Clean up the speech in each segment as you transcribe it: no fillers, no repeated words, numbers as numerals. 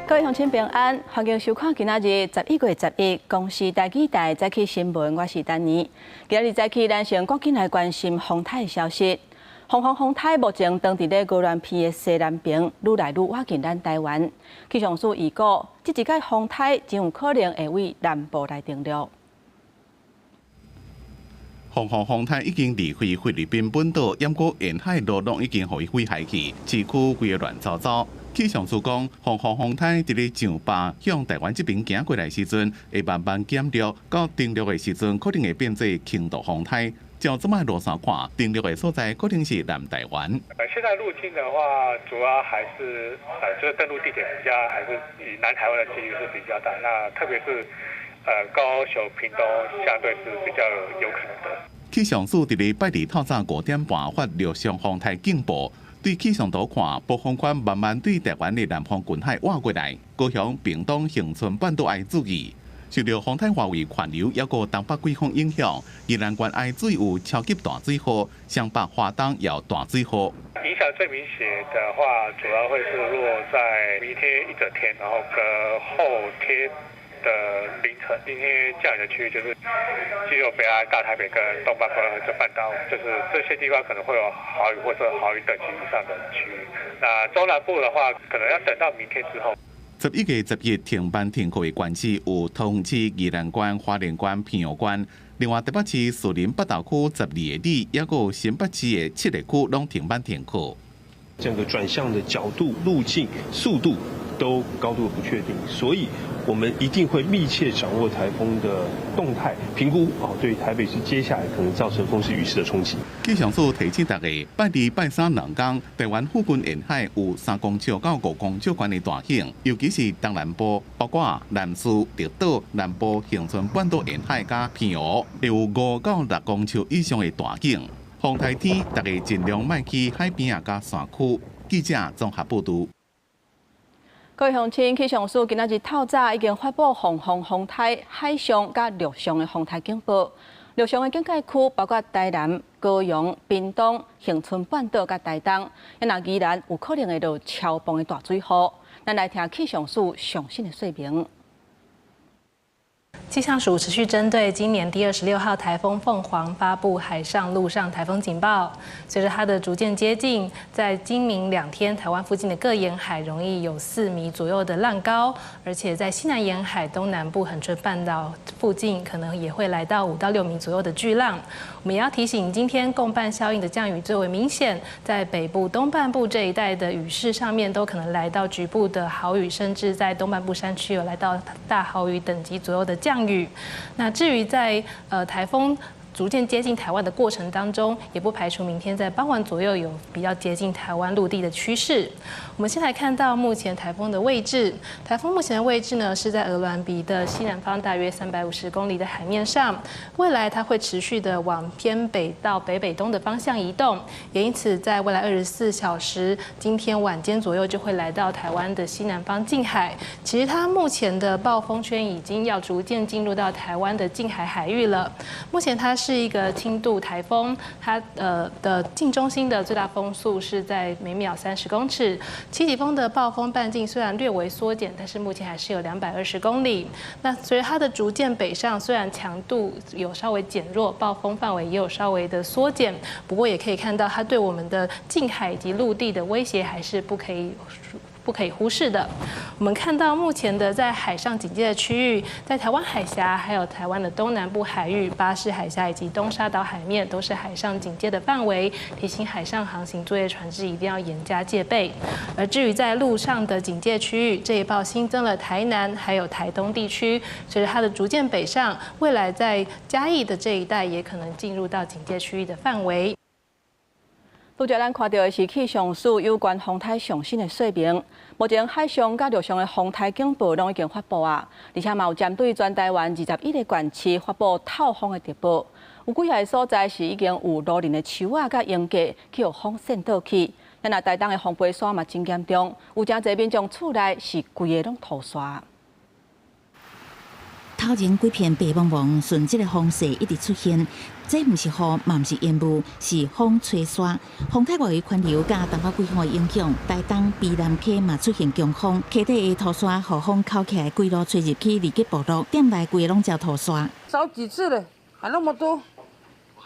各位乡亲平安，欢迎收看今仔日11月11公视台记台早起新闻，我是丹妮。今日早起，咱先赶紧来关心风台的消息。风台目前当伫咧高原片的西南边，愈来愈靠近咱台湾。气象署预估，这一届风台真有可能会为南部来登陆。风台已经离开菲律宾本岛，淹过沿海路拢已经互伊毁害去，市区规个乱糟糟。气象署讲，风台伫咧上巴向台湾这边行过来时阵，会慢慢减弱，到登陆的时阵，可能会变做轻度风台。照这么路上看，登陆的所在可能是南台湾。现在入侵的话，主要还是就是登陆地点比较还是以南台湾的几率是比较大。那特别是高雄、屏东相对是比较有可能的。气象署伫咧拜日透早5点半发陆上风台警报。对气象图看，暴风圈慢慢对台湾的南方近海划过来，高雄、屏东、恒春半岛爱注意。受到风台外围环流，还有东北季风影响，宜兰县爱水有超级大水河，湘北花东也有大水河。影响最明显的话，主要会是落在明天一整天，然后跟后天的凌晨，今天降雨的区域就是基隆、北岸、大台北跟东半部这半岛，就是这些地方可能会有豪雨或者豪雨等级以上的区域。那中南部的话，可能要等到明天之后。11月11日停班停课的关系有桃园市宜兰县、花莲县、平遥县，另外台北市树林北投区12个里，也有新北市的7个区拢停班停课。整个转向的角度、路径、速度都高度不确定，所以我们一定会密切掌握台风的动态，评估对台北市接下来可能造成风势雨势的冲击。气象署提醒大家，拜二、拜三2天，台湾附近沿海有3公尺到5公尺宽的大型，尤其是东南部，包括南苏、绿岛、南部、恒春半岛沿海加平遥，会有5到6公尺以上的大型。风台天，大家尽量莫去海边啊，加山区。记者综合报道。各位乡亲，气象署今仔日透早已经发布风台海上甲陆上的风台警报。陆上的警戒区包括台南、高雄、屏东、恒春半岛甲台东，也宜兰有可能会落超磅的大水雨。咱来听气象署详细的说明。气象署持续针对今年第26号台风凤凰发布海上、陆上台风警报。随着它的逐渐接近，在今明2天，台湾附近的各沿海容易有4米左右的浪高，而且在西南沿海、东南部恒春半岛附近，可能也会来到5到6米左右的巨浪。我们也要提醒，今天共伴效应的降雨最为明显，在北部、东半部这一带的雨势上面，都可能来到局部的豪雨，甚至在东半部山区有来到大豪雨等级左右的降雨。那至于在台风逐渐接近台湾的过程当中，也不排除明天在傍晚左右有比较接近台湾陆地的趋势。我们先来看到目前台风的位置，台风目前的位置呢是在鹅銮鼻的西南方大约350公里的海面上，未来它会持续的往偏北到北北东的方向移动，也因此在未来24小时，今天晚间左右就会来到台湾的西南方近海。其实它目前的暴风圈已经要逐渐进入到台湾的近海海域了，目前它是一个轻度台风，它的近中心的最大风速是在每秒30公尺。七级风的暴风半径虽然略微缩减，但是目前还是有220公里。那随着它的逐渐北上，虽然强度有稍微减弱，暴风范围也有稍微的缩减，不过也可以看到它对我们的近海以及陆地的威胁还是不可以忽视的。我们看到目前的在海上警戒的区域，在台湾海峡、还有台湾的东南部海域、巴士海峡以及东沙岛海面，都是海上警戒的范围。提醒海上航行作业船只一定要严加戒备。而至于在陆上的警戒区域，这一报新增了台南还有台东地区。随着它的逐渐北上，未来在嘉义的这一带也可能进入到警戒区域的范围。拄则咱看到的是气象署有关风台上新的说明。目前海上甲陆上的风台警报拢已经发布啊，而且嘛有针对全台湾21个县市发布透风的特报。有几个所在是已经有路人的树仔甲烟架去互风渗倒去。咱台东的风杯山嘛真严重，有真侪民众厝内是规个拢土沙。头前几片白茫茫，顺这个风势一直出现。这不是雨，嘛不是烟雾，是风吹沙。风太外围环流加东北季风的影响，台东、卑南溪嘛出现强风，溪底的土沙和风扣起来，规路吹入去二级部落，店内规拢叫土沙。扫几次了，还那么多。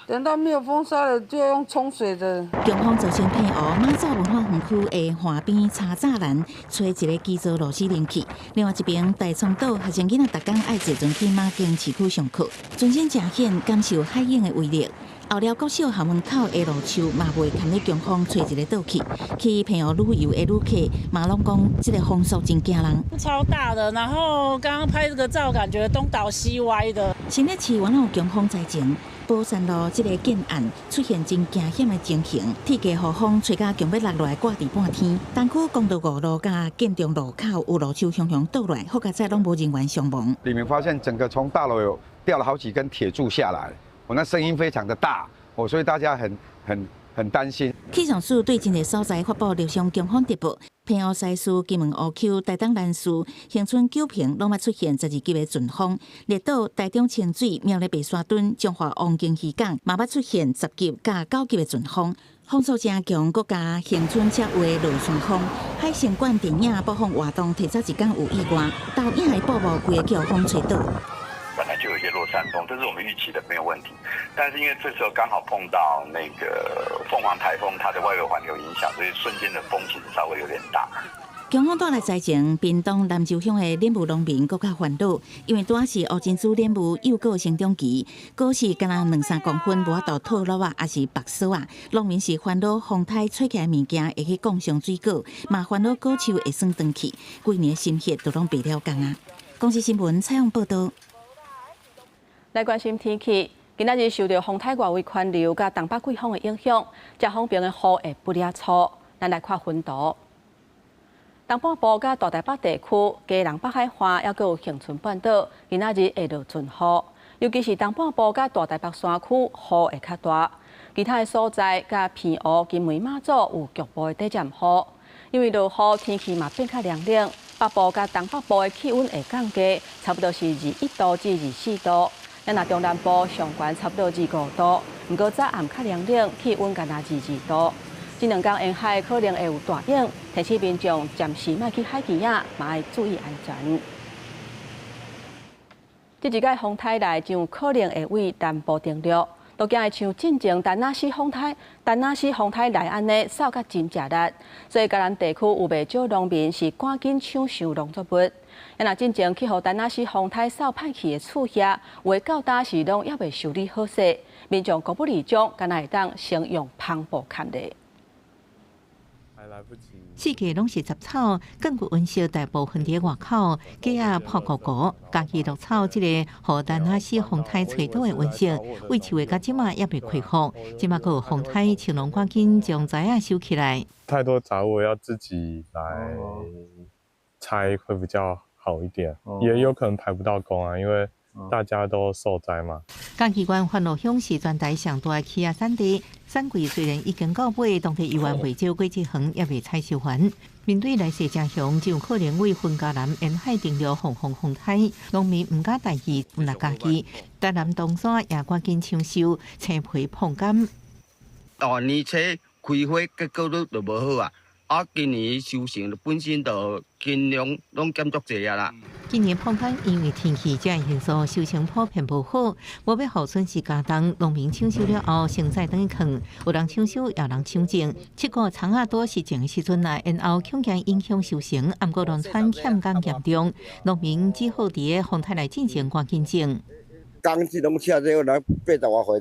等到没有风沙了，就要用冲水的。强风造成偏乌，马祖文化园区的岸边茶栅栏吹一个基座螺丝冷气。另外一边大冲岛学生囡仔逐工爱坐船去马经市区上课，船身正险，感受海影的威力。后寮国小校门口的路树嘛袂堪咧强风吹一个倒去，去澎湖旅游的旅客嘛拢讲，这个风速真惊人。超大的，然后刚刚拍这个照，感觉东倒西歪的。新北市原有强风灾情。宝山路这个建案出现真惊险的情形，铁架雨风吹甲强要落来，挂伫半天。东区公道5路甲建中路口有路树熊熊倒来，好佳在拢无人员伤亡。里面发现整个从大楼有掉了好几根铁柱下来，那声音非常的大，所以大家很担心。气象署对真个所在发布陆上强风特报。澎湖西市、金门湖区、台东南市、恒春九坪拢捌出现12级的阵风，列岛台中清水、苗栗白沙屯、彰化王金渔港嘛捌出现10级甲9级的阵风，风速正强，搁加恒春侧围落旋风，海参馆电影播放活动提早一天有意外，导演的布幕规个叫风吹倒。本来就有一些落山风，这是我们预期的，没有问题。但是因为这时候刚好碰到那个凤凰台风它的外围环流影响，所以瞬间的风其实稍微有点大。强风带来灾情，屏东南州乡的莲雾农民更加烦恼，因为拄是乌珍珠莲雾幼果成长期，果实敢若2-3公分，无法度套落啊，还是白色啊。农民是烦恼风台吹起来物件会去降上水果，嘛烦恼果树会酸断去，规年心血都拢白了工啊。公司新闻采访报道。来关心天气，今仔日受到风台外围环流甲东北季风的影响，遮方面的雨会不哩粗。咱来看云图。东半部甲大台北地区、基隆北海岸，还有恒春半岛，今仔日会落阵雨，尤其是东半部甲大台北山区雨会较大。其他的所在甲澎湖、金门、马祖有局部的短暂雨，因为落雨天气嘛变较凉冷，北部甲东北部的气温会降低，差不多是21度至24度。咱若中南部上悬差不多25度，不过早暗较凉冷，气温敢若22度。这2天沿海可能会有大影，提醒民众暂时莫去海边啊，嘛要注意安全。这一届风台来就可能会为南部登陆，都惊会像进前丹那西风台来安尼扫甲真食力，所以嘉南地区有袂少农民是赶紧抢收农作物。若进前去互丹那西风台扫歹去的厝遐，有诶到当时拢还未修理好势，民众国不理种，敢若会当先用帆布盖咧。四季拢是杂草，根据温室大部分伫外口，鸡仔破谷谷，家己落草。这个互丹那西风台吹倒的温室，为树的到即马也未恢复。即马个风台，青龙赶紧将杂啊收起来。太多杂物要自己来拆会比较好一点，也有可能排不到工啊，因为大家都受灾嘛。江基县欢乐乡是全台上大的起亚产地，产季虽然已经到尾，当地渔员未少过这行也未采收完。面对来势正凶，就有可能为云嘉南沿海登陆风台，农民唔敢大意，唔来家己，台南东山也赶紧抢收，青皮碰柑。大年初开花结果都无好啊！今年收成本身就尽量拢减足济啊啦。今年碰柑因为天气这样因素，收成普遍无好，无要好损失家当，农民抢收了后，成再等放，有人抢收，有人抢种。七个葱啊多是种的时阵来，然后恐惊影响收成，毋过农产欠工严重，农民只好伫个风台内进行赶紧种。工资拢车这个人80多岁，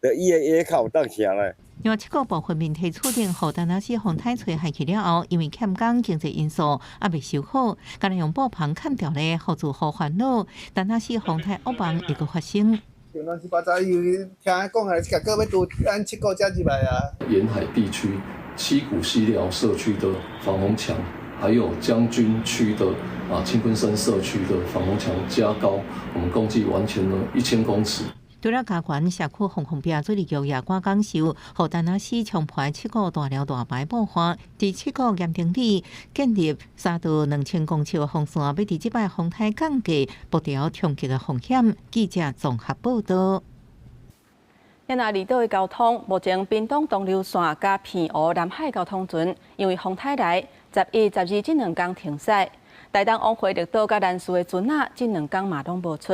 就伊个靠有当成咧。另外，7个部分面提出定，互丹那西风台吹下去了后，因为欠工经济因素也未修好，敢若用布棚砍掉咧，互助好烦恼。丹那西风台恶梦一个发生。乱七八糟，因为听讲啊，这个要拄按7个加进来啊。沿海地区七股溪寮社区的防洪墙，还有将军区的青昆山社区的防洪墙加高，我们共计完成了1000公尺。除了加权社区防控兵最力局也挂讲授，和丹那市长派7个大寮大排爆发，第7个验定里建立3道2000公尺的防线，要伫即摆风台降低步调冲击的风险。记者综合报道。咱那离岛的交通，目前屏东东流线加片湖南海交通船，因为风台来11、12这2天停驶。台东往回绿岛甲兰屿的船啊，这2天嘛拢无出。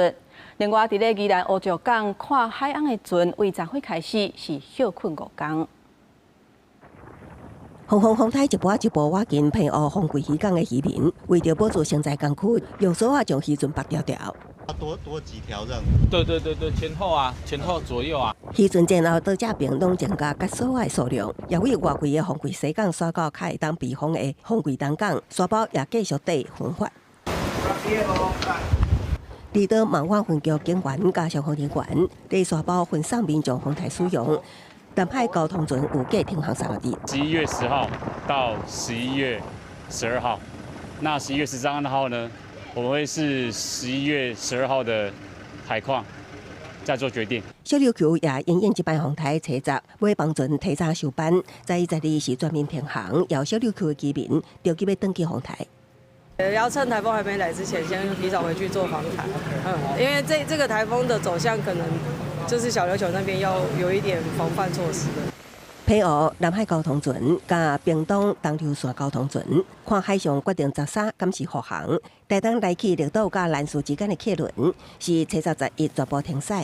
另外，伫咧宜兰乌石港看海洋的船，为昨昏开始是休困5天。风台一波一波挖进偏湖风柜渔港的渔民，为着保住生态港区，用手啊将渔船拔条条。多几条这样。对，前后左右啊。渔船前后到这边拢增加甲所的数量，也为外柜的风柜西港刷到较会当避风的风柜东港，沙包也继续地分发。离岛万华分局警员加消防人员，对沙包分散民众风台使用。南海交通船有计停航3个日，11月10号到11月12号。那11月13号呢，我们会是11月12号的海况再做决定。小琉球也因应一班风台车闸，尾帮船提早收班，在12是全面停航，要小琉球的居民着急要登记风台。要趁台风还没来之前，先提早回去做防台。因为这个台风的走向可能就是小琉球那边要有一点防范措施的。偏湖南海交通船加屏东东流线交通船，看海上决定13敢是护航。台东来去绿岛加兰屿之间的客轮是车闸11全部停驶。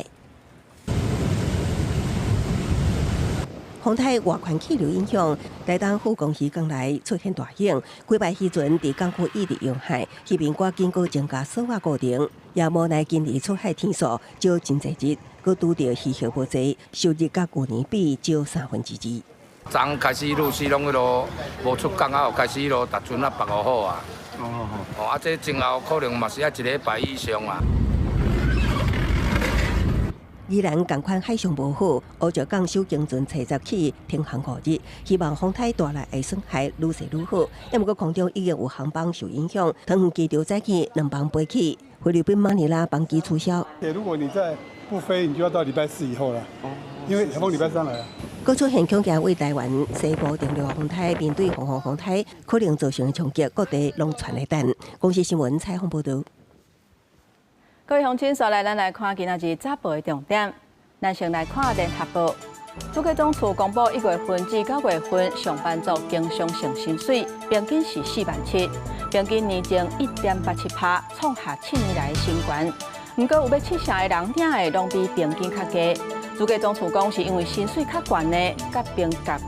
风台外环气流影响，台东富公渔港内出现大型，几摆渔船伫港区一直用海，渔民赶紧搁增加锁瓦固定，也无奈今年出海天数少真侪日，搁拄到气候无济，收入甲去年比少2/3。昨开始陆续拢迄落无出港啊，开始迄落搭船啊绑好好啊。啊，这前后可能嘛是要1礼拜以上啊。宜兰同款海象无好，乌石港首经船车闸起停航5日，希望风台带来的损害愈细愈好。要毋过空中已经有航班受影响，桃园机场早起2班飞起，菲律宾马尼拉班机取消。如果你再不飞，你就要到礼拜4以后了，因为台风礼拜3来啊。各出现强劲为台湾西部登陆风台，面对风台可能造成的冲击，各地拢传来等。公视新闻采访报道。各位乡亲，所来咱来看今仔日早报的重点。咱先来看联合报，主计总处公布1月份至9月份上班族经常性薪水平均是47000，平均年增1.87%，创下7年来的新高。不过有要七成的人领的拢比平均较低。主计总处讲是因为薪水较悬呢，甲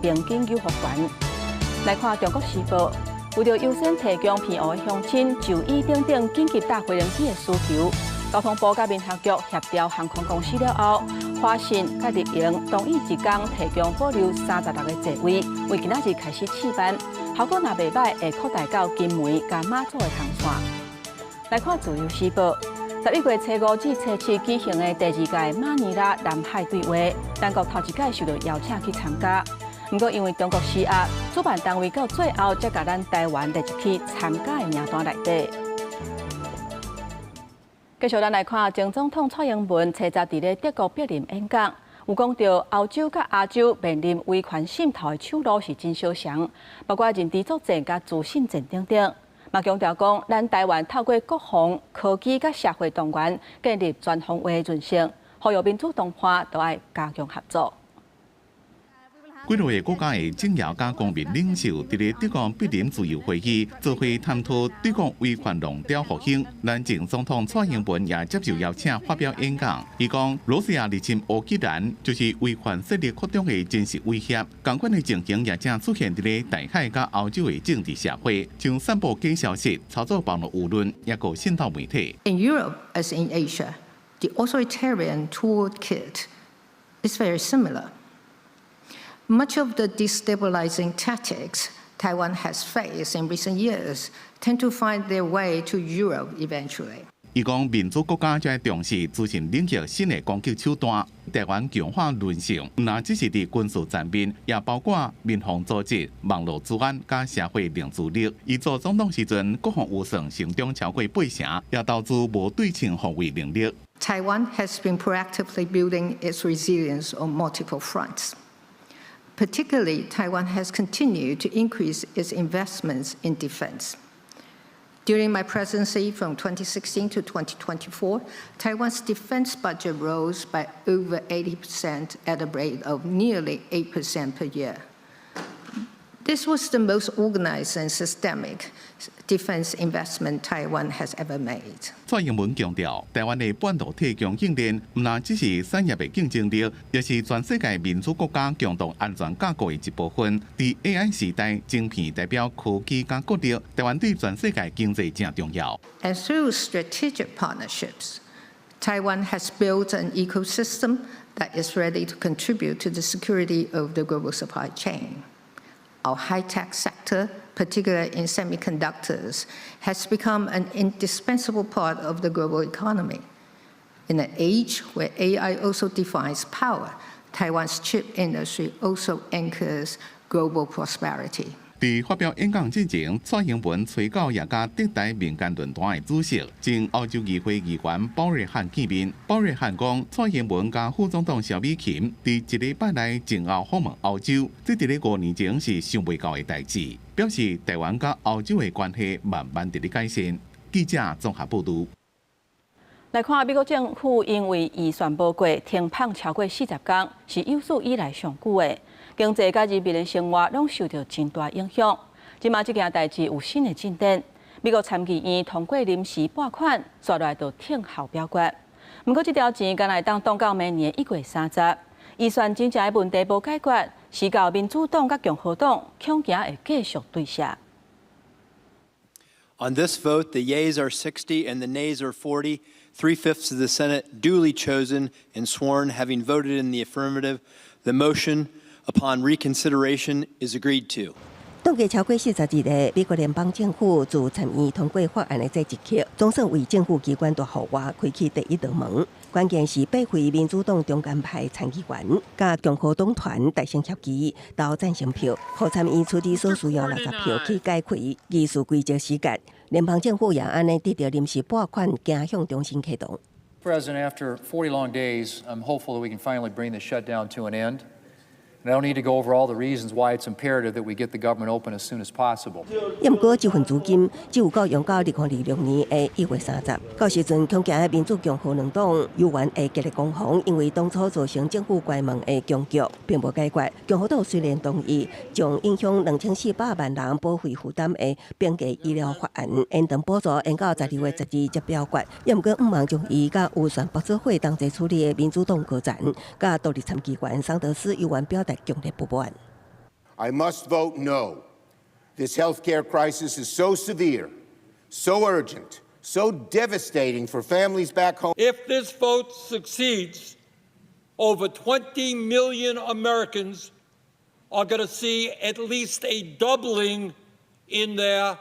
平均有互悬。来看中国时报，为了优先提供偏湖的乡亲就医等等紧急搭飞机的需求。交通部甲民航局协调航空公司了后，华信甲日营同意一天提供保留36个座位，为今仔日开始试班，效果若袂歹，会扩大到金门甲马祖的航线。来看自由时报，11月初5至初7举行的第2届马尼拉南海对话，咱国头一届受到邀请去参加，不过因为中国施压，主办单位到最后才甲咱台湾列入去参加的名单内底。继续咱来看，前总统蔡英文初10伫咧德国柏林演讲，有讲到欧洲甲亚洲面临威权渗透的手路是真小常，包括认知作战甲自信战等等。嘛强调讲，咱台湾透过国防、科技甲社会动员，建立全方位的韧性，呼吁民主动派都要加强合作。几多个国家的政要甲公民领袖伫咧德国柏林自由会议做会探讨对抗威权弄掉复兴。咱前总统蔡英文也接受邀请发表演讲，伊讲罗西亚入侵乌克兰就是威权势力扩张的真实威胁。同款的情形也正出现伫咧台海甲欧洲的政治社会，像散布假消息、操作网络舆论，也个渗透媒体。In Europe as in Asia, the authoritarian toolkit is very similar. Much of the destabilizing tactics Taiwan has faced in recent years tend to find their way to Europe eventually. 伊讲民主国家才重视资讯领域新的攻击手段，台湾强化韧性，那只是伫军事层面，也包括民防组织、网络治安甲社会凝聚力。伊做总统时阵，国防预算成长超过8成，也投资无对称防卫能力。Taiwan has been proactively building its resilience on multiple fronts. Particularly, Taiwan has continued to increase its investments in defense. During my presidency from 2016 to 2024, Taiwan's defense budget rose by over 80% at a rate of nearly 8% per year. This was the most organized and systemic defense investment Taiwan has ever made. 蔡英文强调，台湾的半导体供应链唔单只是产业的竞争力，也是全世界民主国家共同安全架构的一部分。在 AI 时代，晶片代表科技加国力，台湾对全世界经济正重要。And through strategic partnerships, Taiwan has built an ecosystem that is ready to contribute to the security of the global supply chain. Our high-tech sector, particularly in semiconductors, has become an indispensable part of the global economy. In an age where AI also defines power, Taiwan's chip industry also anchors global prosperity. 在发表演讲之前，蔡英文催告也甲德台民间论坛的主席，经澳洲议会议员鲍瑞汉见面。鲍瑞汉讲，蔡英文甲副总统萧美琴在一礼拜内前后访问澳洲，这伫咧5年前是想袂到的代志，表示台湾甲澳洲的关系慢慢伫咧改善。记者综合报道。来看美国政府因为预算无过，停放超过40天，是有史以来上久的。经济甲人民的生活拢受到真大影响。即马这件代志有新的进展，美国参议院通过临时拨款，刷来就听候表决。不过这条钱敢来当挡到明年1月30。预算真正的问题无解决，是到民主党甲共和党恐惊会继续对峙。On this vote, the yeas are 60 and the nays are 40. 3/5 of the Senate duly chosen and sworn, having voted in the affirmative. The motion upon reconsideration is agreed to. 冻结超过42日，美国联邦政府自参议通过法案的这一刻，总算为政府机关大户外开启第一道门。关键是8位民主党中间派参议员甲共和党团大胜协议投赞成票，互参议出示所需要60票去解开议事规则时间。联邦政府也安尼得到临时拨款，走向重新启动。President, after 40 long days, I'm hopeful that we can finally bring this shutdown to an end. And I don't need to go over all the reasons why it's imperative that we get the government open as soon as possible. 不过这份资金只有够用到2026年的1月30，到时阵恐惊民主共和两党议员会激烈攻防，因为当初造成政府关门的僵局并无解决。共和党虽然同意将影响2400万人保费负担的变价医疗法案延长补助延到12月12接表决，不过望将伊甲预算拨做会同齐处理的民主党高层甲独立参议员桑德斯议员表达强烈不满。I must vote no. This healthcare crisis is so severe, so urgent, so devastating for families back home. If this vote succeeds, over 20 million Americans are going to see at least a doubling in their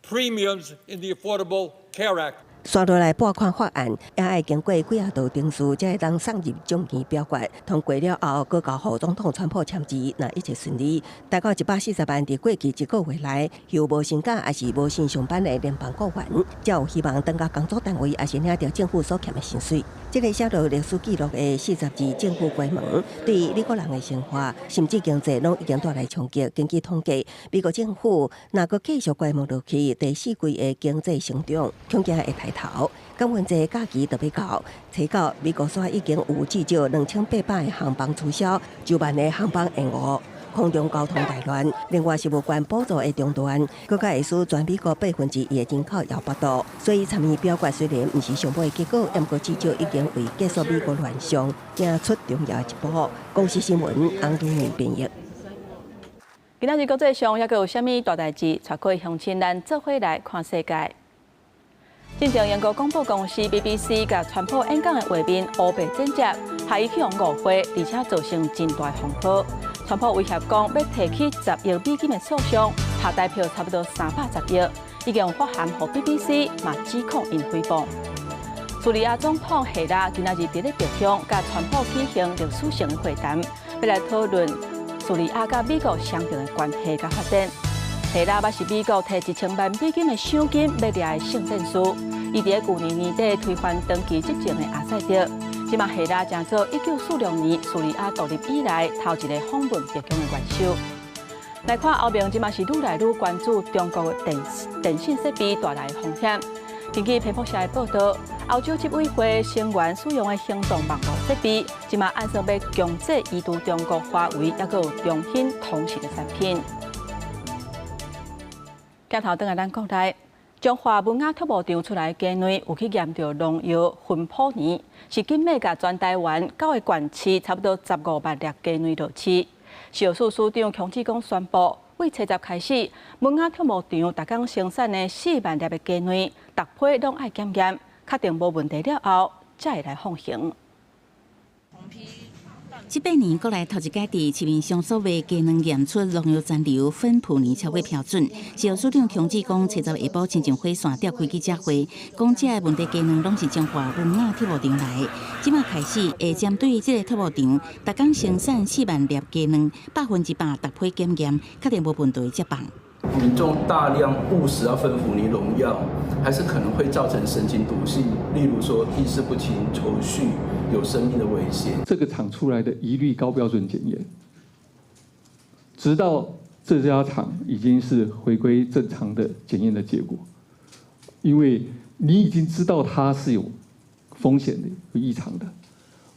premiums in the Affordable Care Act. 刷落来拨款法案，也要经过几啊道程序，才会当送入众议表决。通过了后，搁交副总统川普签字，若一切顺利，大概140万伫过去1个月来有无薪假，还是无薪上班的联邦雇员，才有希望登到工作单位，还是领到政府所欠的薪水。这个写入历史记录的42政府关门，对美国人的生活甚至经济拢已经带来冲击。根据统计，美国政府若搁继续关门落去，第4季的经济成长恐惊会抬头。感恩节假期特别到，提到美国线已经有至少2800个航班取消，9万个航班延误。空中交通大乱，另外是无关补助的中断，更加会使全美国1/8的人口摇不到。所以参议表决虽然不是上尾的结果，不过至少已经为结束美国乱象走出重要一步。公司新闻洪金元编译。今仔日国际上还阁有啥物大代志？带各位乡亲咱做伙来看世界。进前英国广播公司 BBC 甲川普演讲的画面黑白剪接，害伊去用误会，而且造成真大风波。川普威胁讲要提起10亿美金的诉讼，下代票差不多310亿，已经发函予 BBC， 嘛指控因诽谤。叙利亚总统希拉今仔日伫咧白宫甲川普举行历史性的会谈，要来讨论叙利亚甲美国双边的关系甲发展。希拉也是美国提1000万美金的赏金要掠的圣战士，伊伫去年年底推翻登记执政的阿塞德，即马希拉正做1946年叙利亚独立以来头一个访问白宫的元首。来看欧盟即马是愈来愈关注中国的电信设备带来的风险。根据彭博社的报道，欧洲执委会成员使用的行动网络设备，即马按说要强制移除中国华为，也有中兴通讯的产品。镜头转来咱国内，中华文雅特务场出来的鸡卵有去验到农药芬普尼，是今麦甲全台湾9个县市差不多15万粒鸡卵落市。食药署署长强志公宣布，为7月开始，文雅特务场逐工生产的4万粒的鸡卵，逐批拢爱检验，确定无问题了后，才会来放行。18年国内头一届伫市面上所卖鸡卵验出农药残留芬普尼超过标准。食药署长强志公7月下晡亲像火线召开记者会，讲这问题鸡卵拢是中华文雅特务场来。即马开始会针对这个特务场，逐工生产4万粒鸡卵，100%逐批检验，确定无问题接棒。民众大量误食到芬普尼农药，还是可能会造成神经毒性，例如说意识不清、抽搐，有生命的危险。这个厂出来的一律高标准检验，直到这家厂已经是回归正常的检验的结果，因为你已经知道它是有风险的、有异常的。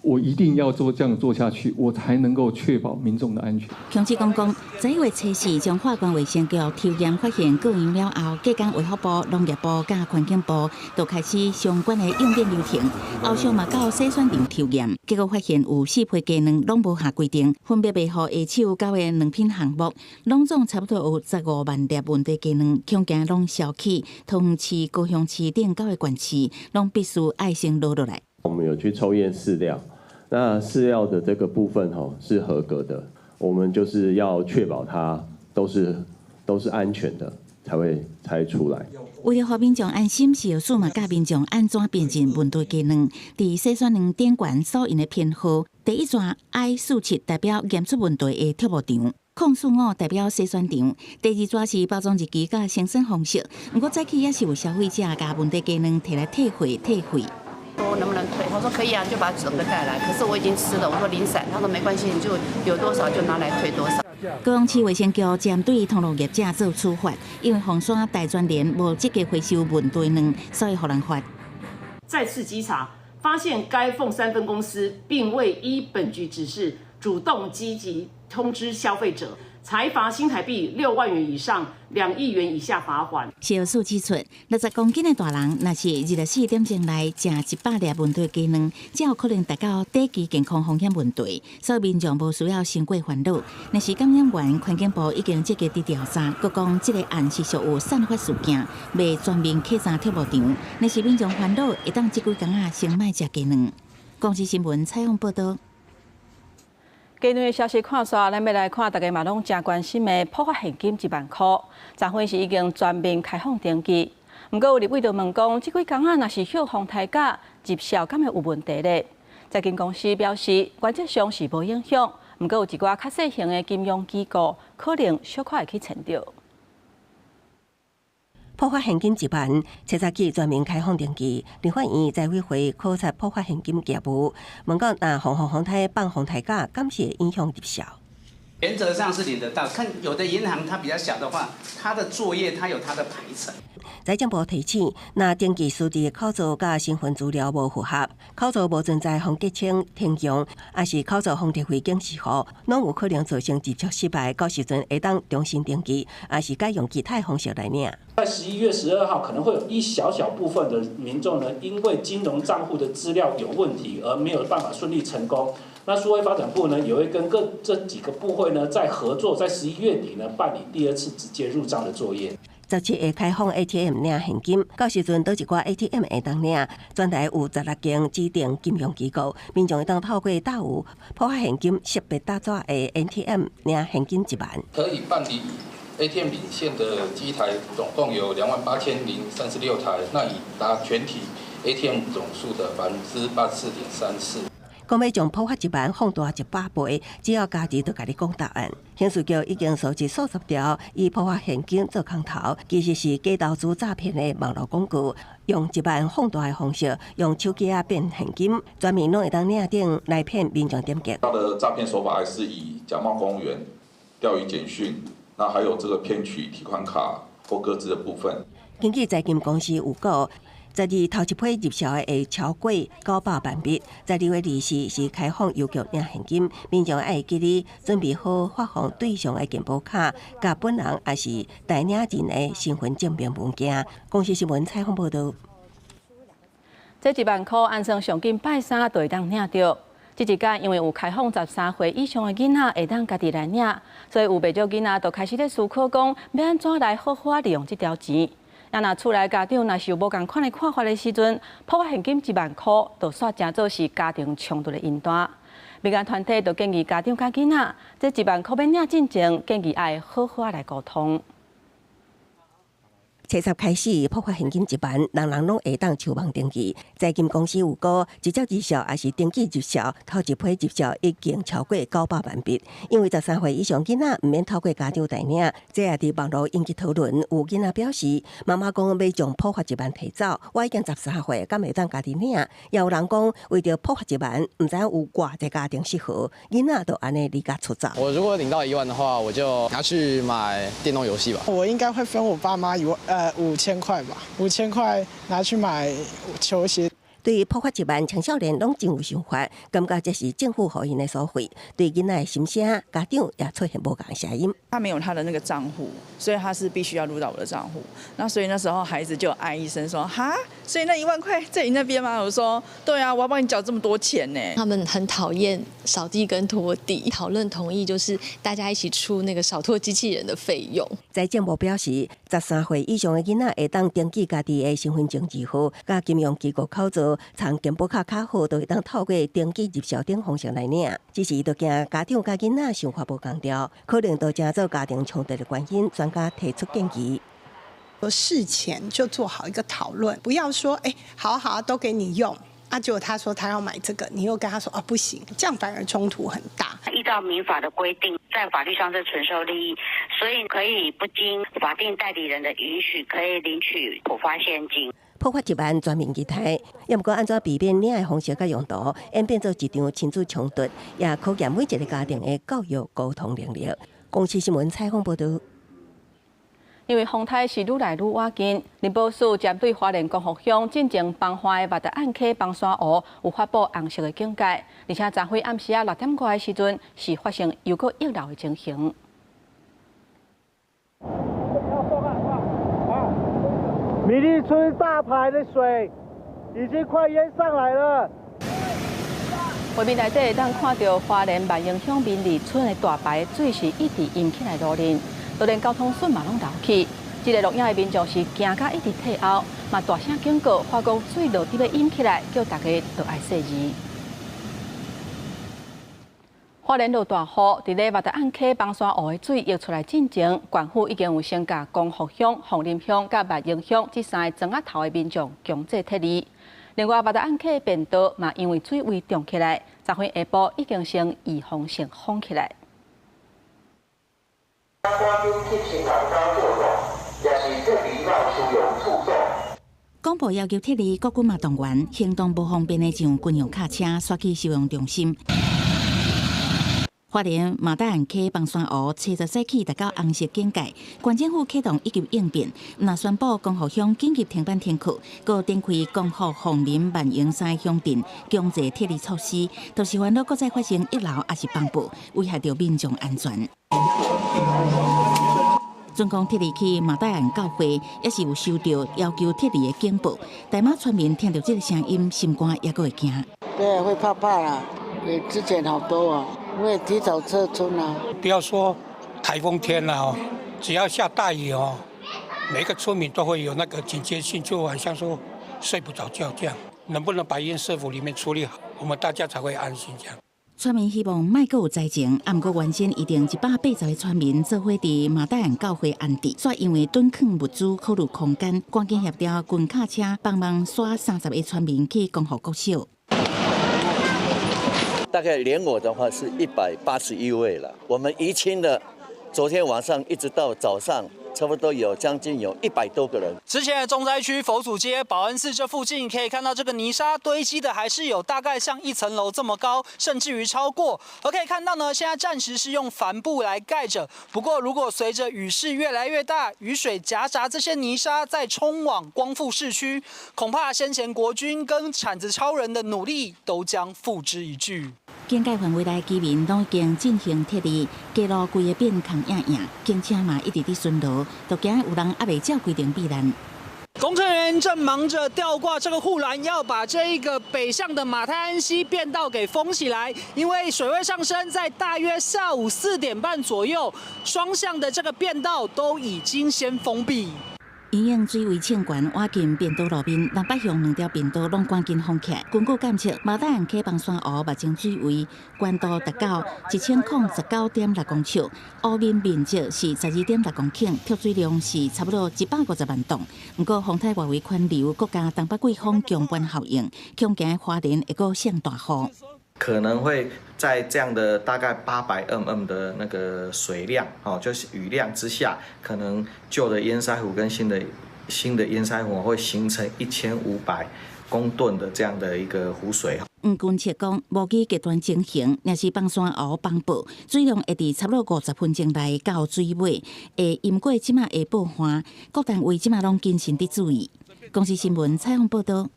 我一定要这样做下去，我才能够确保民众的安全。强志公讲，11月初4将化工卫生局抽验发现个案了后，各间卫福部、农业部甲环境部都开始相关的用电流程，后续嘛到洗选场抽验，结果发现有4批鸡卵拢无合规定，分别卖予下手交的2品项目，拢总差不多有15万粒问题鸡卵，恐惊拢烧起，桃园市、高雄市等9个县市拢必须爱先落来。我们有去抽验饲料，那饲料的这个部分是合格的，我们就是要确保它都是安全的，才会猜出来。为了让民众安心，食药署嘛教民众安怎辨认问题鸡卵。伫洗选两点管所用的编号，第一段 I47代表验出问题的特务场。045代表洗选场，第二抓是包装日期甲生产方式。不过早起也是有消费者甲问题鸡卵摕来退货。说能不能退？他说可以啊，就把整个带来。可是我已经吃了，我说零散，他说没关系，你就有多少就拿来退多少。高雄市卫生局针对通路业者做处罚，因为红山大专联无积极回收问题卵，所以互人罚。再次稽查，发现该凤山分公司并未依本局指示主动积极通知消费者，裁罚新台币6万元以上2亿元以下罚款。食药署指出，60公斤的大人，若是24点钟内食100粒问题鸡卵，才有可能达到低级健康风险问题，所以民众无需要先过烦恼。若是感染源，环境部已经积极伫调查，佮讲这个案是属有散发事件，未全面稽查特务场。若是民众烦恼，会当这几工仔先莫食鸡卵。公司新闻采访报道。鸡卵的消息看煞，咱要来看大家嘛拢真关心的普发现金1万块，昨昏是已经全面开放登记。不过有立委就问讲，这几工仔若是向风台价入效，敢会有问题咧？财金公司表示，原则上是无影响，不过有一寡较小型的金融机构可能小可会去牵到。普发现金1万，7月起全面开放登记。立法院财委会考察普发现金业务，问讲那风台放风台价，敢是会影响入效？原则上是领得到，看有的银行它比较小的话，它的作业它有它的排程。财政部提醒，那登记书的口座甲身份资料无符合，口座无存在风结清、停用，还是口座风特会警示号，拢有可能造成入账失败。到时阵会当重新登记，还是改用其他方式来领。在11月12号，可能会有一小部分的民众呢，因为金融账户的资料有问题，而没有办法顺利成功。那数位发展部呢，也会跟这几个部会呢，在合作，在11月底呢，办理第2次直接入账的作业。17会开放 ATM 领现金，到时阵倒一寡 ATM 会当领。全台有16间指定金融机构，民众会当透过大有普发现金识别大纸的 ATM 领现金1万。可以办理 ATM 领现的机台总共有28036台，那已达全体 ATM 总数的84.34%。讲要将破发1万放大100倍，只要家己就甲你讲答案。刑事局已经搜集数十条以破发现金做空头，其实是假投资诈骗的网络广告，用1万放大的方式，用手机变现金，专门拢会当领定来骗民众点击。他的诈骗手法还是以假冒公务员、钓鱼简讯，那还有这个骗取提款卡或个资的部分。根据财金公司有告，12头一批入销的会超过900万笔，12月24是开放邮局领现金，民众爱记得准备好发放对象的健保卡、甲本人也是代领人的身份证明文件。公司新闻采访报道。这1万块按算上紧拜三就会当领到。这一届因为有开放13岁以上的囡仔会当家己来领，所以有不少囡仔都开始咧思考讲要安怎来好好利用这条钱。也若厝内家长若是有无共款的看法的时阵，破发现金1万块，就煞真做是家庭冲突的因端。民间团体就建议家长甲囡仔，这1万块要领进前，建议爱好好来沟通。7月开始，破发现金1万，人人拢会当抽网登记。财金公司有估，直接入销也是登记入销，头一批入销已经超过900万笔。因为13岁以上囡仔唔免透过家长代领，这也伫网络引起讨论。有囡仔表示，妈妈讲要将破发1万提走，我已经13岁，敢会当家己领？也有人讲，为着破发1万，唔知有偌济家庭适合，囡仔就安尼离家出走。我如果领到1万的话，我就拿去买电动游戏吧。我应该会分我爸妈5000块吧，5000块拿去买球鞋。对于破发1万，青少年拢真有想法，感觉这是政府予因的所费。对囡仔的心声，家长也出现无共的声音。他没有他的那个账户，所以他是必须要入到我的账户。那所以那时候孩子就哀一声说：“哈，所以那1万块在你那边吗？”我说：“对啊，我要帮你缴这么多钱呢。”他们很讨厌扫地跟拖地，讨论同意就是大家一起出那个扫拖机器人的费用。财政部表示，13岁以上的囡仔会当登记家己的身份证字号，甲金融机构口座、藏健保卡卡号，都会当透过登记入销等方式来领。只是都惊家长甲囡仔想法无同调，可能都正做家庭冲突的原因。专家提出建议。事前就做好一个讨论，不要说好都给你用。结果他说他要买这个，你又跟他说不行，这样反而冲突很大。依照民法的规定，在法律上是纯受利益，所以可以不经法定代理人的允许，可以领取普发现金。破发1万全面议题，也不过按怎避免领的方式甲用途，演变做一场亲子冲突，也考验每一个家庭的教育沟通能力。公司新闻采访报道。因为风台是愈来愈瓦近，林保署针对花莲光复乡进前崩坏的八达岸溪崩山湖有发布红色的警戒，而且昨昏暗时6点多的时阵是发生又搁溢流的情形。米粒村大排的水已经快淹上来了。画面内底会当看到花莲万荣乡民里村的大排水是一直淹起来路面。就连交通线嘛拢流起，这个录影的民众是惊甲一直退后，嘛大声警告，话讲水落伫要淹起来，叫大家都爱细意。花莲落大雨，伫咧八达岸溪崩山湖的水溢出来进前，县府已经有先甲光复乡、凤林乡、甲万荣乡这3个庄仔头的民众强制撤离。另外，八达岸溪便道嘛因为水位涨起来，昨昏下晡已经先预防性封起来。公布要求撤离国军嘛动员，行动不方便的上军用卡车刷去收容中心。花莲马达岸溪崩山湖7日早起达到红色警戒，县政府启动一级应变，那宣布光复乡紧急停办停课，搁展开光复、凤林、万荣3个乡镇强制撤离措施，都是烦恼搁再发生溢流还是崩布，危害到民众安全。准公撤离去马达岸教会，也是有收到要求撤离的警报。大马村民听到这个声音，心肝也搁会惊。对，会怕啦，比之前好多啊。会提早撤村啊！不要说台风天了只要下大雨每个村民都会有那个警觉性，就晚上说睡不着觉这样。能不能把淹设府里面处理好，我们大家才会安心这样。村民希望莫阁有灾情，不过原先预定180个村民做伙伫马达岸教会安置，却因为囤放物资考虑空间，赶紧协调军卡车帮忙刷30个村民去光复国小。大概连我的话是181位了。我们移清了，昨天晚上一直到早上。差不多将近100多个人。之前的重灾区佛祖街、保安寺这附近，可以看到这个泥沙堆积的还是有大概像1层楼这么高，甚至于超过。而可以看到呢，现在暂时是用帆布来盖着。不过，如果随着雨势越来越大，雨水夹杂这些泥沙再冲往光复市区，恐怕先前国军跟铲子超人的努力都将付之一炬。警戒范围内居民拢已经进行撤离，街路规个变空影影，警车嘛一直伫巡逻，就惊有人还未照规定避难。工程员正忙着吊挂这个护栏，要把这一个北向的马太安溪便道给封起来，因为水位上升，在大约下午4点半左右，双向的这个便道都已经先封闭。因应水位欠悬，挖进便道路面，南北向2条便道拢赶紧封起。根据监测，毛大安溪帮山湖目前水位悬度达到1019.6公尺，湖面面积是12.6公顷，跳水量是差不多150万吨。不过，风台外围环流，国家东北季风强伴效应，恐惊花莲会阁上大雨。可能会在这样的大概800mm 的那个水量，就是雨量之下，可能旧的淹塞湖跟新的淹塞湖会形成1500公吨的这样的一个湖水。根据讲，雾季极端情形，若是放山湖放布，水量会伫差不多50分钟内到水尾，会淹过即马下暴寒，各单位即马拢谨慎地注意。公司新闻采访报道。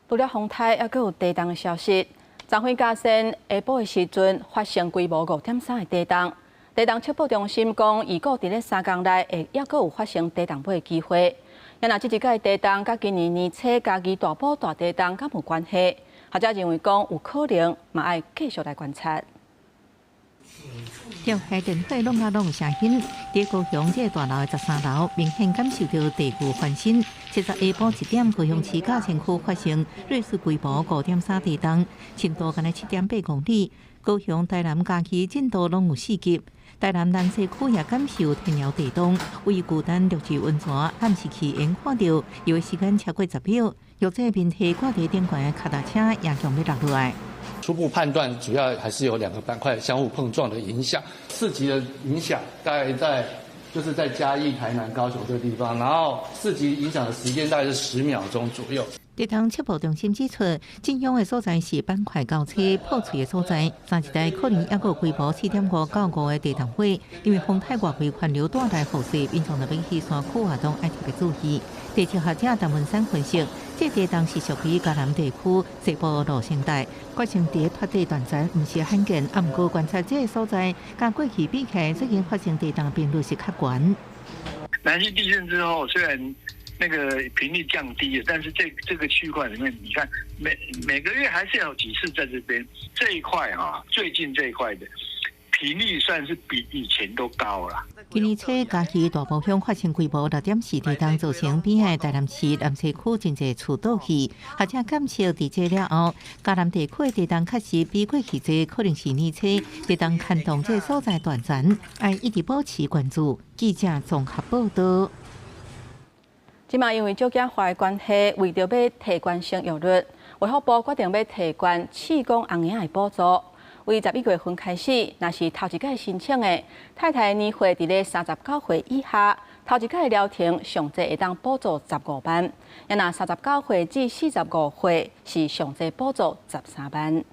除了风台，还有地动的消息。彰化嘉善下晡的时阵发生规模5.3的地动。地动测报中心讲，预估伫咧3天内会还有发生地动尾的机会。若这一届地动，甲今年年初家己大埔大地动敢有关系？学者认为讲有可能，嘛爱继续来观察。调开电火弄啊弄声音，伫高雄这大楼的13楼明显感受到地库翻新。7日下晡1点，高雄市嘉诚区发生瑞士规模5.3地动，深度干7.8公里。高雄、台南加起震度拢有4级。台南南西区也感受天摇地动，位孤单绿地温泉暗时起沿看到有时间超过10秒，有这面体挂在顶悬的脚踏车也强要落落来。初步判断，主要还是有2个板块相互碰撞的影响。4级的影响大概在嘉义、台南、高雄这个地方，然后4级影响的时间大概是10秒钟左右。地动测报中心指出，震央的所在是板块高车破碎的所在，3日内可能还有规模7.5到5的地动火，因为风台外围环流带来雨势，民众若要去山区活动爱特别注意。地质学者陈文山分析，这地动是属于嘉南地区西部路线带，发生伫脱地断层，不是罕见。不过观察这个所在，跟过去比起来，最近发生地动频率是较高。南西地震之后，虽然那个频率降低了，但是这个区块里面，你看每个月还是有几次在这边这一块最近这一块的频率算是比以前都高了。今年初，嘉义大埔乡发生规模6.4地动，造成边海台南市南西区真侪厝倒去。学者感测伫这了后，嘉南地区的地动确实比过去多，可能是年初地动牵动这所在断层，要一直保持关注。记者综合报道。即马因为酒驾坏的关系，为着要提悬生育率，卫福部决定要提悬试工红额的补助。为11月份开始，若是头一届申请的太太年岁伫咧39岁以下，头一届疗程上济会当补助15万；若39岁至45岁是上济补助13万。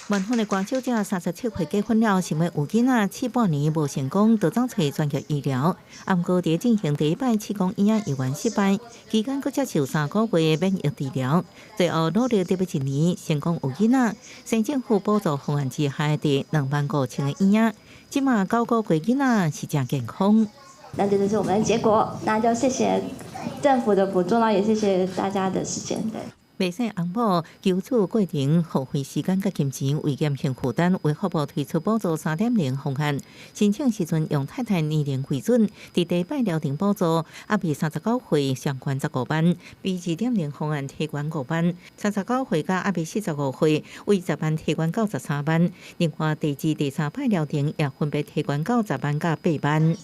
万丰的瓜小姐37岁结婚了，想要有囡仔，7半年无成功，就走找专业医疗。不过伫进行第一摆子宫咽癌移失败，期间佫接受3个月免疫治疗，最后努力得要1年成功有囡仔。省政府补助方案之下的25000个婴儿，即马9个月囡仔是真健康。那这就是我们的结果，那就谢谢政府的补助呢，也谢谢大家的时间。对。未使翁某求助过程耗费时间甲金钱为严重负担，卫福部推出补助3.0方案。申请时阵用太太年龄为准，伫第一摆疗程补助阿比39岁上悬15万，比2.0方案提悬5万；39岁甲阿比45岁为10万提悬到13万。另外第2、第3摆疗程也分别提悬到10万甲8万。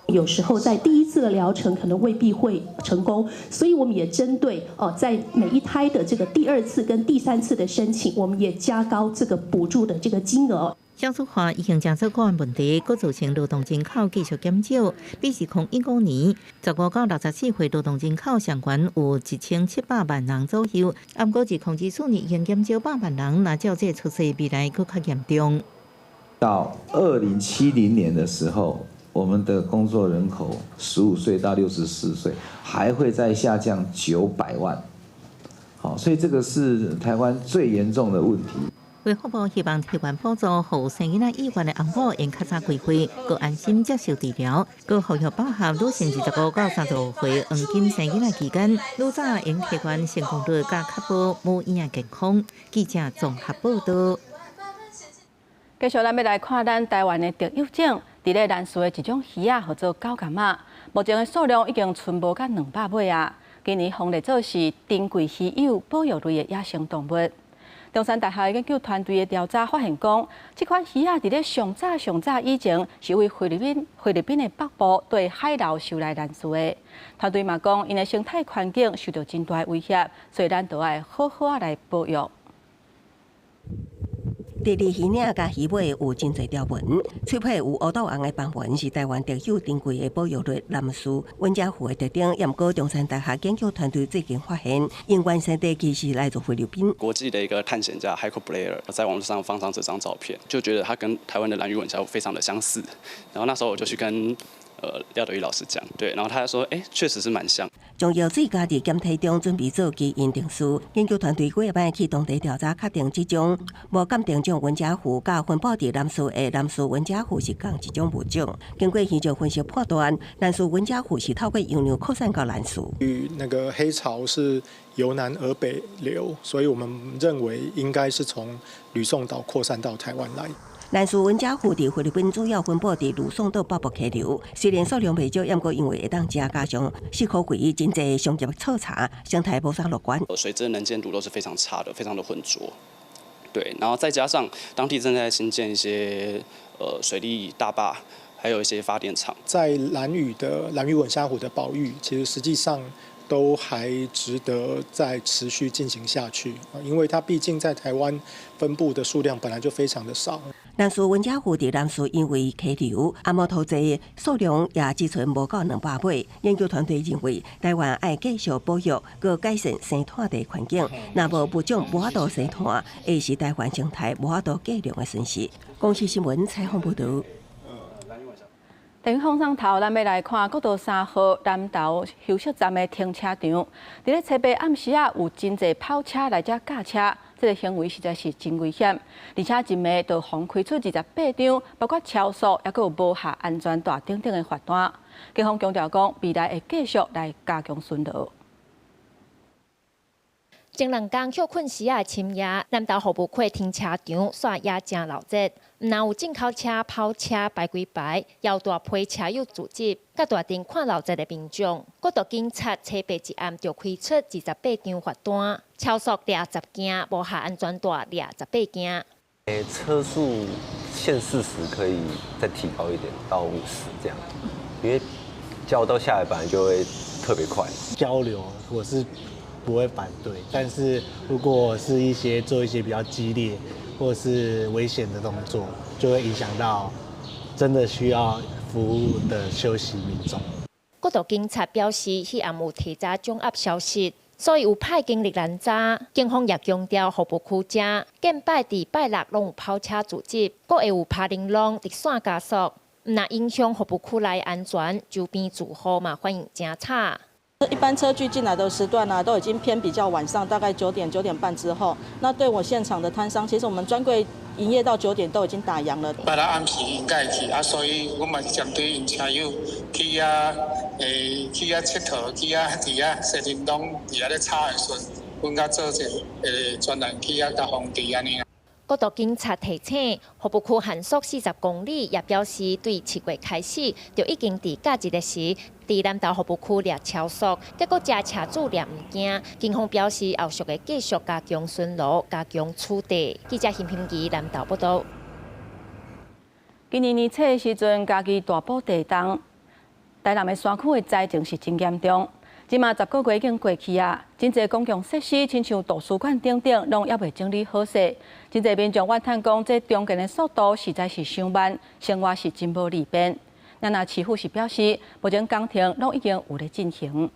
有时候在第一次的疗程可能未必会成功，所以我们也针对在每一胎的这个第2次跟第3次的申请，我们也加高这个补助的这个金额。上述话已经将这个案问题，佫造成劳动人口继续减少。比2015年15到64岁劳动人口上悬有1700万人左右，不过2014年已经减少8万人，那照这出势，未来佫较严重。到2070年的时候，我们的工作人口15岁到64岁还会再下降900万。好，所以这个是台湾最严重的问题。卫福部希望提供补助，予生囡仔意外的翁某用较早规划，佮安心接受治疗，佮呼吁包含女性25到35岁黄金生囡仔期间，愈早用提供成功率甲确保母婴的健康。记者综合报道。继续，咱要来看咱台湾的特有种，伫咧兰屿的一种鱼啊，叫做狗感仔，目前的数量已经剩无甲200尾啊。今年封列做是珍贵稀有保育类的野生动物。中山大学研究团队的调查发现，讲这款鱼啊，伫咧上早以前是为菲律宾的北部对海捞收来兰屿的。团队嘛讲，因的生态环境受到真大威胁，所以咱都要好好来保育。地理鱼领甲鱼尾有真侪条纹，喙皮有乌豆红的斑纹，是台湾特有珍贵的保育类蓝树温家湖的特点。也毋过，中山大学研究团队最近发现，因原生地其实来自菲律宾。国际的一个探险家 Heiko Blair 在网络上放上这张照片，就觉得它跟台湾的兰屿吻虾非常的相似。然后那时候我就去跟廖德玉老师讲，对，然后他说，确实是蛮像。将药水加入检体中，准备做基因定序。研究团队几日摆去当地调查，确定这种无鉴定种文家虎，甲分布伫南树的南树文家虎是同一种物种。经过现场分析判断，南树文家虎是透过洋流扩散到南树。与那个黑潮是由南而北流，所以我们认为应该是从吕宋岛扩散到台湾来。兰树文家虎伫菲律宾主要分布伫吕宋岛北部溪流，虽然数量袂少，不过因为会当食，加上适可贵，真侪商业彻查，生态无啥乐观。水质能见度都是非常差的，非常的浑浊。对，然后再加上当地正在新建一些水利大坝，还有一些发电厂。在兰屿吻虾虎的保育，其实实际上都还值得再持续进行下去，因为它毕竟在台湾分布的数量本来就非常的少。南树文家虎伫南树因为溪流阿摩土质数量也只剩无到200尾。研究团队认为，台湾爱继续保育，佮改善生态的环境。若无物种无法度生态，会是台湾生态无法度计量的损失。公视新闻采访报道。电影放上头，咱要来看国道3号南投休息站的停车场。伫咧车北暗时啊，有真侪跑车来遮驾车，这个行为实在是真危险。而且真暝就防开出28张，包括超速，也佫有无下安全带等等的罚单。警方强调讲，未来会继续来加强巡逻。前2天休困时啊，深夜南投服务区停车场煞也真闹热，唔但有进口车、跑车排几排，也大批车友聚集，甲大庭看闹热的民众。国道警察车白一暗就开出28张罚单，超速抓10件，无下安全带抓18件。车速限40可以再提高一点到50这样，因为交到下来本来就会特别快。交流我是不会反对，但是如果是做一些比较激烈或是危险的动作，就会影响到真的需要服务的休息民众。国道警察表示，迄暗有提早掌握消息，所以有派警力拦查。警方也强调，服务区正见拜伫拜六拢有跑车聚集，阁会有拍铃浪直线加速，唔若影响服务区内安全，周边住户嘛反应真差。一般车距进来的时段呢，都已经偏比较晚上，大概9点、9点半之后。那对我现场的摊商，其实我们专柜营业到9点都已经打烊了。拜六暗时应该去所以我嘛是针对因车友去去佚佗，去伫设林东伫咧吵的时阵，阮甲做者专人去甲防治安尼。国道警察提醒，服务区限速40公里，也表示对7月开始就已经伫假日的时，伫南投服务区抓超速，结果驾车主抓唔惊。警方表示，后续会继续加强巡逻，加强处理。记者邢平仪南投报道。今年年初的时阵，家己大埔地动，台南的山区的灾情是真严重。即马10个月已经过去啊，真侪公共设施，亲像图书馆等等，拢还未整理好势。真侪民众怨叹讲，这中建的速度实在是伤慢，生活是真无利便。那市府是表示，目前工程拢已经有咧进行。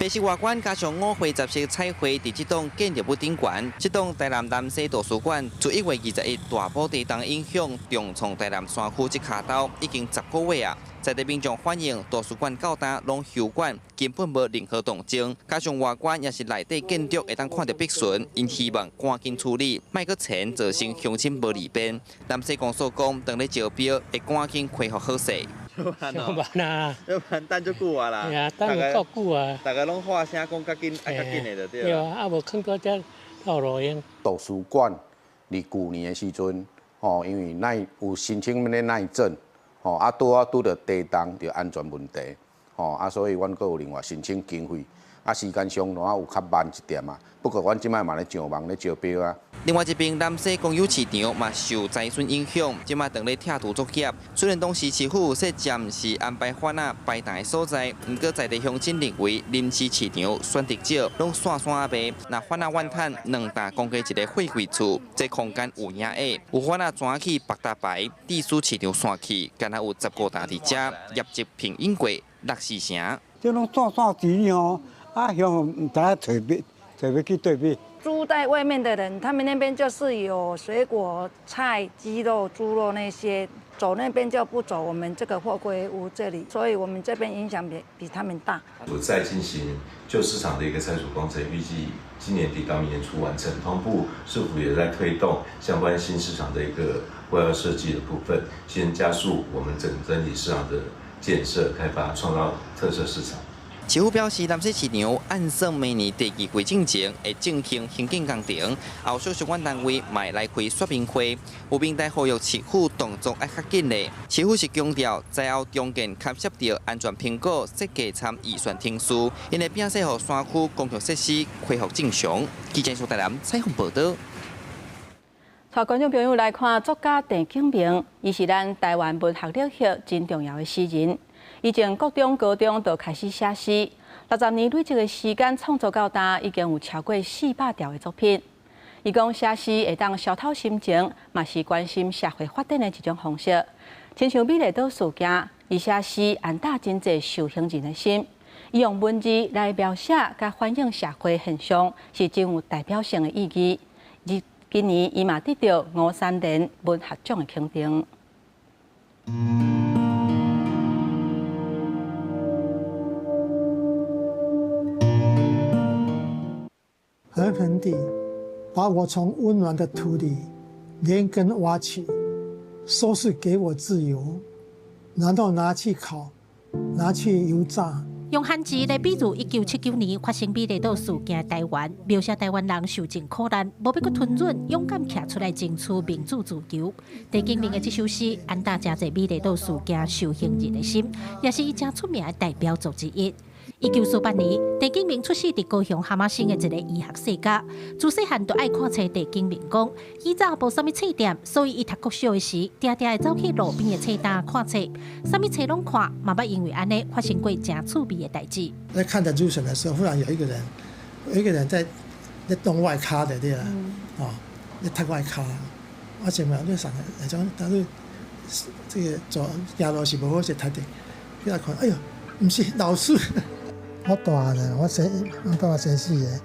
白色外观加上5灰杂色彩绘，伫这栋建筑物顶悬。这栋台南南西图书馆自1月21日大埔地震影响，重创台南山区这卡刀已经10个月啊。在地民众反映，图书馆到今拢休馆，根本无任何动静。加上外观也是内底建筑会当看到壁损，因希望赶紧处理，莫搁钱造成乡亲无利便。南西公所讲，等咧招标会赶紧恢复好势。上班啊，要不然等足久啊啦。啊，等有够久啊。大家拢话声讲较紧，爱较紧的就对了。对啊，无看到这套路用。图书馆伫去年的时阵，因为有申请咧耐震。拄着地动，着安全问题，所以阮阁有另外申请经费，时间上有较慢一点啊。不过阮即摆嘛咧上网咧招标啊。另外一边，南西公有市场嘛受灾损影响，即摆当咧拆除作业。虽然当时市府说暂时安排番仔摆档的所在，不过在地乡亲认为临时市场选择少，拢散散卖。那番仔怨叹2大公家一个货柜厝，这空间有影矮，有番仔转去北大牌地书市场散去，敢若有15担伫遮，业绩平应过6-4成。这拢散钱哦，乡唔知影找要去对比。住在外面的人，他们那边就是有水果、菜、鸡肉、猪肉那些，走那边就不走我们这个货柜屋这里，所以我们这边影响比他们大。我在进行旧市场的一个拆除工程，预计今年底到明年初完成。同步，市府也在推动相关新市场的一个外贸设计的部分，先加速我们整体市场的建设开发，创造特色市场。市府表示，南西市场按算明年第2季正前会进行兴建工程，后续相关单位卖来开说明会，有明代呼吁市府动作要较紧嘞。市府是强调，在后中建牵涉到安全评估、设计参预算听书，因为并说，互山区公共设施恢复正常。记者苏台南采访报道。带观众朋友来看作家陈景明，伊是咱台湾文学历史真重要的诗人。以前国中、高中就开始写诗，60年累积的时间创作到今，已经有超过400条的作品。伊讲写诗会当消透心情，嘛是关心社会发展的一种方式。亲像美丽岛事件，伊写诗安打真侪受刑人的心。伊用文字来描写甲反映社会现象，是真有代表性的意义。今年伊嘛得到53年文学奖的肯定。狠狠地把我从温暖的土里连根挖起，说是给我自由，难道拿去烤，拿去油炸？用汉字来比喻1979年发生美丽岛事件的台湾，描写台湾人受尽苦难，无要搁吞忍，勇敢站出来争取民主自由。陈景明的这首诗，安打真侪美丽岛事件受刑人的心，也是伊真出名的代表作之一。1948年，陈景明出世伫高雄蛤蟆星的一个医学世家。自细汉就爱看册，陈景明讲，以早无啥物册店，所以伊读国小的时，常常会走去路边的册摊看册，啥物册拢看，嘛捌因为安尼发生过真趣味的代志。在看得入神的时候，忽然有一个人在动外卡的对啦，在读外卡，我前面在想，那种但是这个走行路是无好势读的，去来看，哎呦，唔是老师。我大了，我爸爸先死的，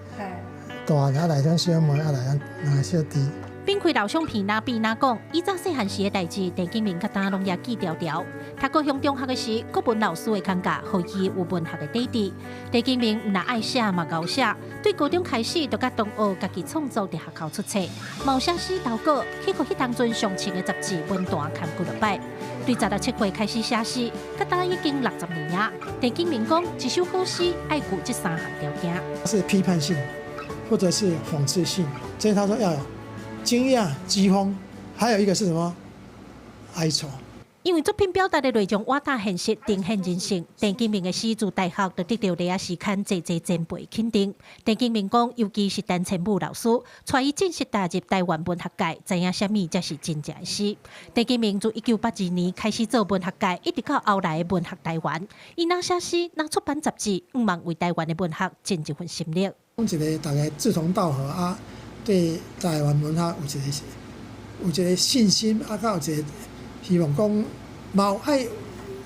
大了来种小妹，来小弟。并开老相片哪比哪讲，以早细汉时的代志，陈景明甲当拢也记条条。读高雄中学的时，国文老师的空假，互伊有文学的底子。陈景明唔但爱写嘛搞写，对高中开始就甲同学家己创作伫学校出册，冒写诗投稿，去互迄当阵上清的杂志《文坛》刊几落摆。对16-17岁开始写诗，甲当已经60年啊。陈景明讲，一首好诗爱具这3项条件：是批判性，或者是讽刺性。所以他说要有惊讶、讥讽，还有一个是什么？哀愁。因为作品表达的内容瓦大现实，呈现人性。陈景明的诗自大学就得到历史刊济前辈肯定。陈景明讲，尤其是陈千武老师，带伊正式踏入台湾文学界，知影什么才是真正的诗。陈景明自1982年开始做文学界，一直到后来的文学台湾，伊哪写诗，哪出版杂志，望为台湾的文学尽一份心力。讲一个大家志同道合啊，对台湾文学有一个信心啊，甲有一个希望讲，嘛爱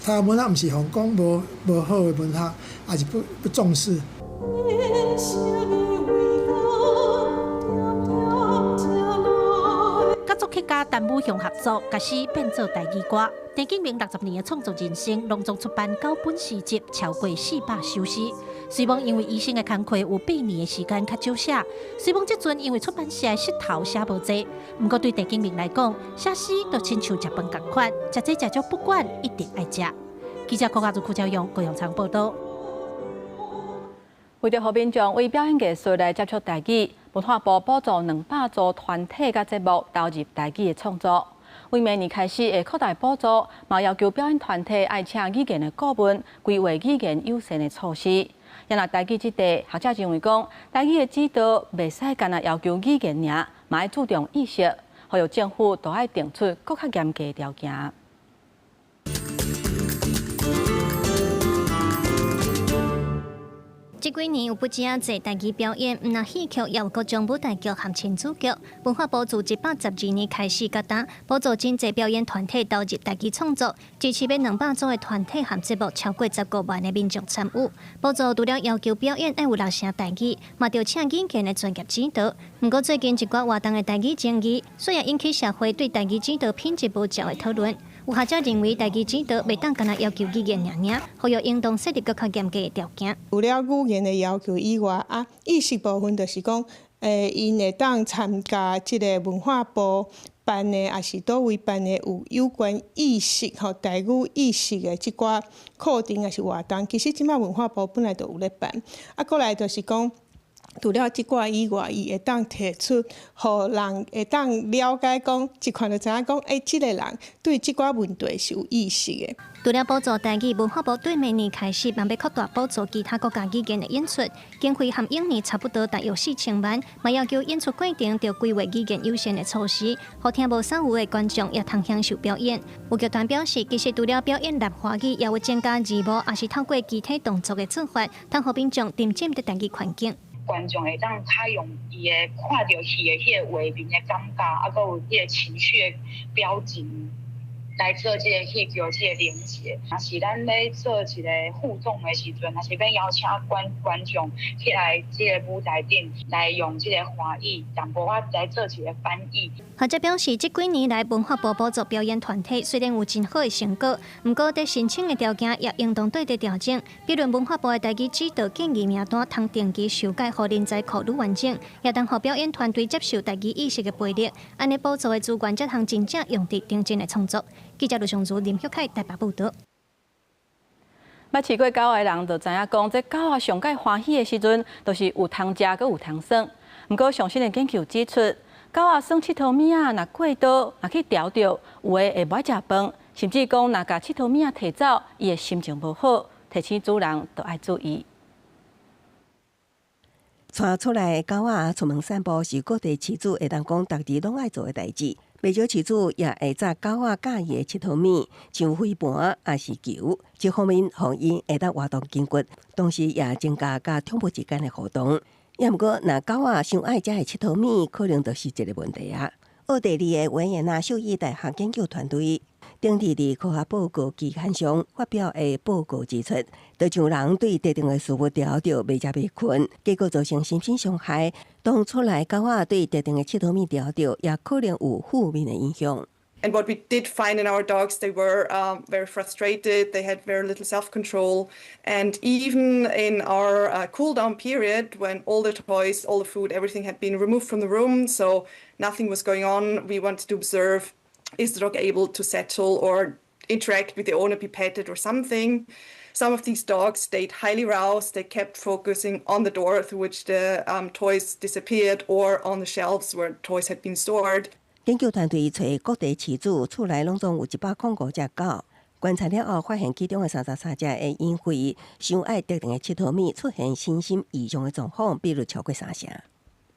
台湾文学，毋是讲无好的文学，也是不重视。甲作曲家陈武雄合作，把诗变做台语歌。陈景明60年的创作人生，隆重出版9本诗集，超过400首诗。虽然因为医生的工课有8年的时间较少写，虽然这阵因为出版社的势头写无济，不过对陈景明来讲，写诗就亲像食饭同款，食这食足不管，一定爱食。记者柯家族、柯昭阳、高永昌报道。为着让民众为表演艺术来接触台语，文化部补助200组团体甲节目投入台语的创作。为明年开始会扩大补助，嘛要求表演团体爱请语言的顾问，规划语言优先的措施。因若台语这块，学者认为讲，台语的指导袂使干那要求语言尔，嘛要注重意识，还有政府都爱定出更较严格的条件。这几年有不止侪台语表演，唔那戏剧也有各种舞台剧和亲子剧。文化部自112年开始甲打，补助真侪表演团体投入台语创作，支持约200组的团体和节目，超过15万的民众参与。补助除了要求表演要有6成台语，嘛要请语言的专业指导。不过最近一寡活动的台语争议，虽然引起社会对台语指导品质无足的讨论。有学者认为，台语指导袂当干那要求语言尔，还要应当设立更较严格的条件。除了语言的要求以外，意识部分就是讲，因会当参加即个文化部办的，也是倒位办的有关意识台语意识的即寡课程也是活动。其实即摆文化部本来就有咧办，过来就是讲。除了即寡以外，伊会当提出，互人会当了解讲，一看就知影讲，即个人对即寡问题是有意识的。除了补助台语，文化部对明年开始，慢要扩大补助其他国家语言的演出，经费和英年差不多大约4000万，嘛要求演出过程要规划语言优先的措施，好听无捎有的观众也通享受表演。有剧团表示，其实除了表演立华语，也会增加字幕，也是透过肢体动作的做法，通互民众沉浸在台语环境。观众会当较用伊的看到戏的迄个画面的感觉，还有迄个情绪的表情，来做即个戏剧即个连接。若是咱咧做一个互动的时阵，若是要邀请观众起来即个舞台顶来用即个华语，淡薄仔来做一个翻译。学者表示，这几年来文化部补助表演团体虽然有真好的成果，不过在申请的条件也应当对调整。比如文化部的台语指导建议名单通定期修改，互人才库愈完整，也当互表演团队接受台语意识的培育。安尼补助的资源才通真正用伫认真的创作。记者卢尚如、林旭凯台北报道。捌试过狗的人就知影讲，这狗啊上界欢喜的时阵，都是有通食，佮有通耍。不过上新的研究指出，狗啊耍佚佗物啊，若过多，若去叼着，有的会歹食饭，甚至讲若甲佚佗物啊摕走，伊的心情无好，提醒主人都爱注意。带出来的狗仔出门散步是各地饲主会当讲，逐日拢爱做的代志。不少饲主也会抓狗仔喜欢的佚佗物，像飞盘也是球。这方面，互因会当活动筋骨，同时也增加甲宠物之间的互动。也毋过，若狗仔伤爱食的佚佗物，可能就是一个问题啊。奥地利的维也纳兽医大学研究团队顶日伫科学报告期刊上发表的报告指出，就像人对特定的事物叼着袂食袂困，结果造成身心伤害。当出来狗仔对特定的佚佗物叼着，也可能有负面的影响。And what we did find in our dogs, they were very frustrated, they had very little self-control, and even in our cool-down period, when all the toys, all the food, everything had been removed from the room, so nothing was going on, we wanted to observe, is the dog able to settle or interact with the owner, be petted or something. Some of these dogs stayed highly roused, they kept focusing on the door through which the toys disappeared or on the shelves where toys had been stored. 研究团队找各地饲主，厝内拢总有105只狗。观察了后，发现其中的33只会因为伤爱特定的七头米出现身心异常的状况，比如超过3成。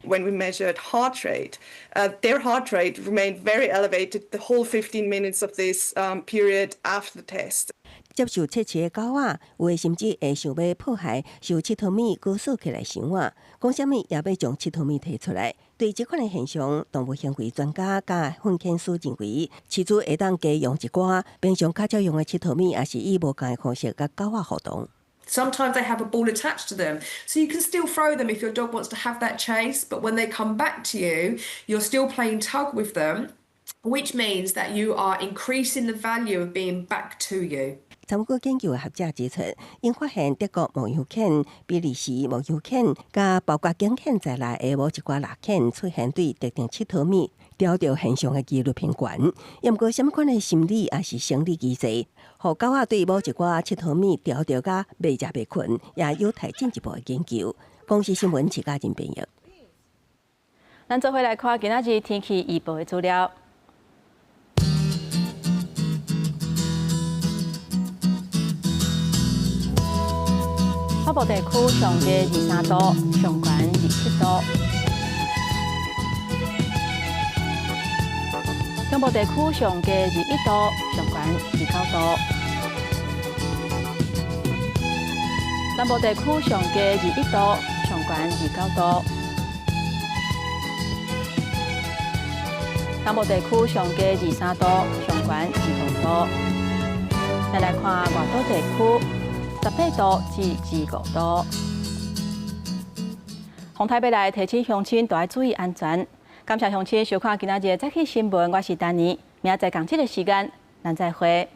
When we measured heart rate, their heart rate remained very elevated the whole 15 minutes of this period after the test. 接受测试的狗仔，有的甚至会想要破坏受七头米割锁起来生活，讲什么也要将七头米摕出来。对这款的现象，动物行为专家甲训犬师认为，饲主会当加用一寡平常较少用的七头米，也是以无同的方式甲狗仔互动。Sometimes they have a ball attached to them. So you can still throw them if your dog wants to have that chase, but when they come back to you, you're still playing tug with them, which means that you are increasing the value of being back to you. 参过研究的学者指出，因发现德国牧羊犬、比利时牧羊犬，甲包括警犬在内的某一寡猎犬出现对特定七头米调调现象的几率偏悬。毋过，什么款的心理也是生理机制，互狗仔对某一寡七头米调调甲袂食袂困，也有待进一步的研究。公视新闻徐家仁编译。咱做伙来看今仔日天气预报的资料。北部地区上低23度，上悬27度；中部地区上低21度，上悬29度；南部地区上低21度，上悬29度；南部地区上低23度，上悬26度。再来看外岛地区。18度至25度。洪台北来提醒乡亲，都要注意安全。感谢乡亲收看今仔日早起新闻，我是丹尼，明仔载同这个时间，咱再会。